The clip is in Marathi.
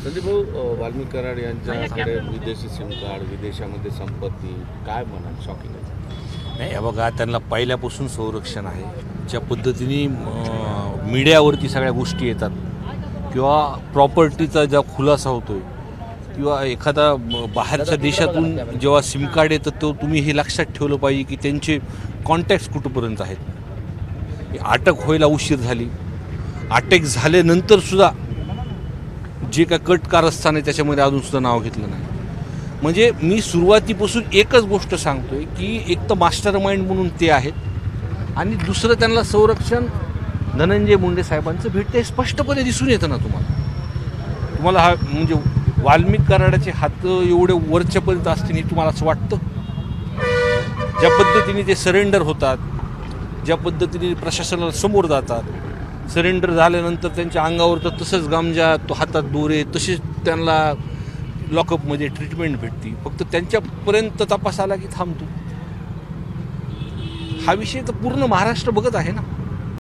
संदीप भाऊ, वाल्मिक कराड यांच्याकडे विदेशी सिम कार्ड, विदेशामध्ये संपत्ती, काय म्हणाल? शॉकिंग आहे. नाही बघा, त्यांना पहिल्यापासून संरक्षण आहे. ज्या पद्धतीने मीडियावरती सगळ्या गोष्टी येतात किंवा प्रॉपर्टीचा ज्या खुलासा होतोय किंवा एखादा बाहेरच्या देशातून जेव्हा सिम कार्ड येतं तो तुम्ही हे लक्षात ठेवलं पाहिजे की त्यांचे कॉन्टॅक्ट्स कुठंपर्यंत आहेत. अटक व्हायला उशीर झाली, अटक झाल्यानंतरसुद्धा जे काय कट कारस्थान आहे त्याच्यामध्ये अजूनसुद्धा नाव घेतलं नाही. म्हणजे मी सुरुवातीपासून एकच गोष्ट सांगतोय की एक तर मास्टर माइंड म्हणून ते आहेत आणि दुसरं त्यांना संरक्षण धनंजय मुंडे साहेबांचं भेटते स्पष्टपणे दिसून येतं ना तुम्हाला हा म्हणजे वाल्मिक कराडाचे हात एवढे वरच्यापर्यंत असतील हे तुम्हाला असं वाटतं? ज्या पद्धतीने ते सरेंडर होतात, ज्या पद्धतीने प्रशासनाला समोर जातात, सरेंडर झाल्यानंतर त्यांच्या अंगावर तर तसंच गामजा, तो हातात दोरे, तसेच त्यांना लॉकअपमध्ये ट्रीटमेंट भेटते. फक्त त्यांच्यापर्यंत तपास आला की थांबतो. हा विषय तर पूर्ण महाराष्ट्र बघत आहे ना.